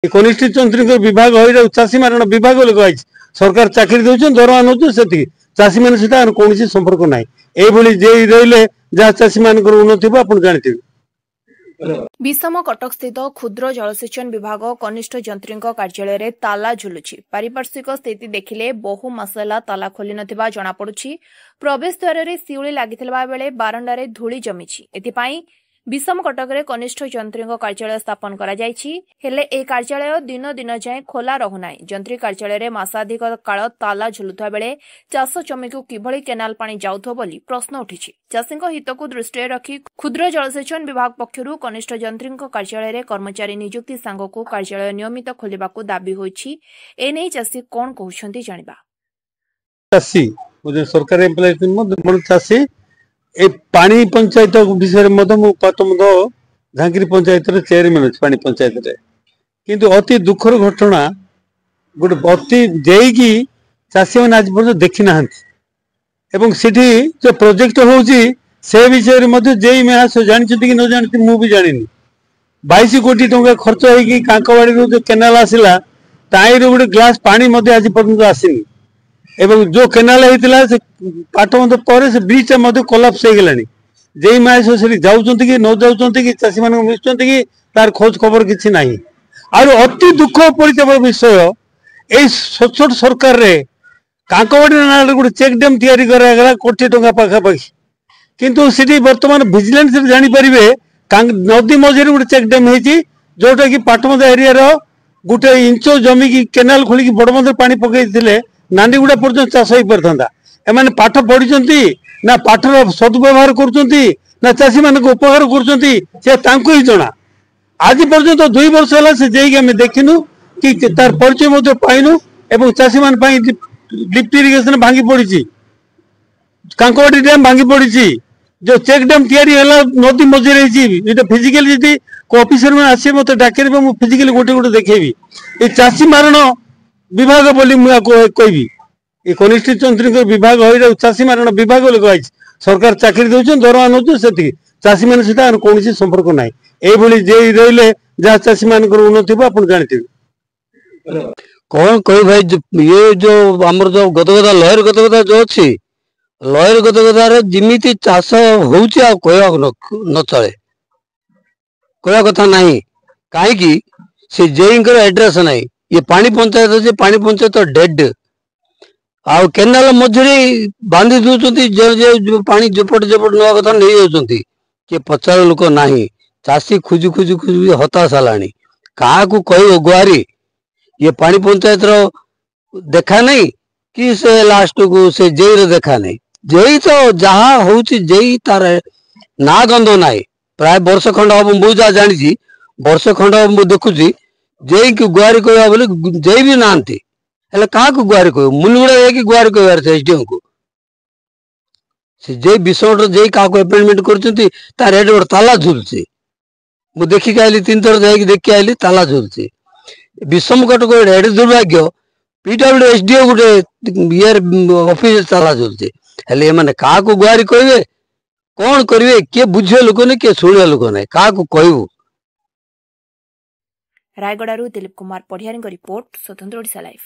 कनिष्ठ तंत्री विभाग हो चाषी मारण विभाग लगे सरकार चाकरी दौरान दरमा नौ से चाषी मान सहित कौन संपर्क ना ये रही जहाँ चाषी मान उन्नति आप जानते विषम कटक स्थित क्षुद्र जलसेचन विभाग कनिष्ठ जंत्री कार्यालय रे ताला झुलुछि। पारिपार्श्विक स्थिति देखिले बहु मसला ताला खोली नथिबा जणा पडुछि। प्रवेश द्वार रे सिउली लागिथिलबा बेले बारंडारे धूली जमिछि। एथिपाई विषम कटक रे कनिष्ठ जंत्री कार्यालय स्थापन करा जायछि। हेले ए कार्यालय दिन दिन जाए खोला रहुनाई। जंत्री कार्यालय रे मासाधिक काल ताला झुलुथवा बेले चाष जमी को किभଳି केनाल पानी जाउथो बोली प्रश्न उठिछि। चाषीक हित को दृष्टि रखी क्षुद्र जलसेचन विभाग पक्षरु कनिष्ठ जंत्री कार्यालय रे कर्मचारी नियुक्ति सांग को कार्यालय नियमित खोलिबाकू दाबी होइछि। ए नै चाषी कोन कहउछन्ती जानिबा। चाषी मुझे सरकारी एम्प्लॉय चाषी ए पानी पंचायत विषय में झांकरी पंचायत चेयरमैन अच्छे पानी पंचायत किंतु अति दुखर घटना गोटे अति जेकी चाषी मैंने आज पर्यटन देखी ना जो प्रोजेक्ट होउची से विषय में जेई मेहास जानते कि न जानते मुझे जानी 22 कोटी टंका खर्च होगी कांकवाड़ी जो केनाल आसला ताईर गोटे ग्लास पानी आज पर्यटन आसनी एवं जो केनाल होता से पाटबंध पर से ब्रिज कोलाप्स हो गलानी जे मास से जाऊँच कि न जाऊँच कि चाषी मान मिशुं कि तार खोज खबर किसी ना अति दुख परिताप विषय ये सचोट सरकार रे कांकवाड़ी ना गोटे चेक डैम तैयारी करागला कोटी टंका पाखापाखि किंतु सी बर्तमान विजिलेंस जानीपारे नदी मझे गोटे चेक डैम होती जोटा कि पाटबंध एरिया गोटे इंच जमी की केनाल खोलिकी बड़बंध पानी पकई नांदीगुड़ा पर्यटन चाष हो पारता एमाने पाठ पढ़ी ना पाठर सदुव्यवहार कर चाषी मान उपहार कर जना आज पर्यंत 2 वर्ष है से जेकी आम देखिनु कि तार परिचय पाइनु एवं चाषी मान लिफ्ट इरिगेशन भांगी पड़ी कांकवाड़ी डैम भांगी पड़ी जो चेक डैम तैयारी है नदी मझे रही फिजिकली जी ऑफिसर मैंने आसे मत डाक फिजिकली गोटे गोटे देखेबी ये चाषी मारण विभाग बोली कहबी ये कनिष्ठ तंत्री विभाग हो चाषी मारण विभाग लगे सरकार चाकरी दौरान दरमा नौ से चाषी मान सहित कौन संपर्क ना ये रही जहाँ चाषी मान उन्नति आप जानते कौन कह भाई ये जो आमर जो गदगदा लहर गदगदा जो अच्छी लहर गदगदार जिमिति चाष होउची कह न चले कह कथा नहीं कहीं से जेईंकर एड्रेस नहीं ये पानी पंचायत अच्छे पानी पंचायत डेड आउ केनाल मझे बांधी दूसरी पानी जपट जपट नवा कथा नहीं जाती किए पचार लोक ना चाषी खुजु खुजु खुजु हताश है क्या कह गुहारी ये पानी पंचायत देखा नहीं कि से लास्ट को से जेई देखा नहीं जेई तो जहाँ हूँ जेई तार ना गंध ना प्राय वर्ष खंड हम मुझे जहाँ जानी वर्ष खंड हम देखुची जेई की गुहारी कह बोले जेई भी नहांती हेले क्या गुहारी कह मुलगुड़ा जाकि गुहारी कहबार एसडीएम को से जे विषय जे क्या अपॉइंटमेंट कर हेड गोटे ताला झुलुचे मु देखिक आइली 3 थर जाकि देखी आइली ताला झुलुचे विषम कटक हेड दुर्भाग्य पीडब्ल्यू एसडीओ गोटे इयर ऑफिस ताला झुलुचे हेले एमाने क्या गुहारी कहे कौन करेंगे किए बुझे लोक नहीं किए शुणा लोक ना क्या कहू। रायगड़ू दिलीप कुमार पढ़ियारी रिपोर्ट स्वतंत्र ओडिशा लाइव।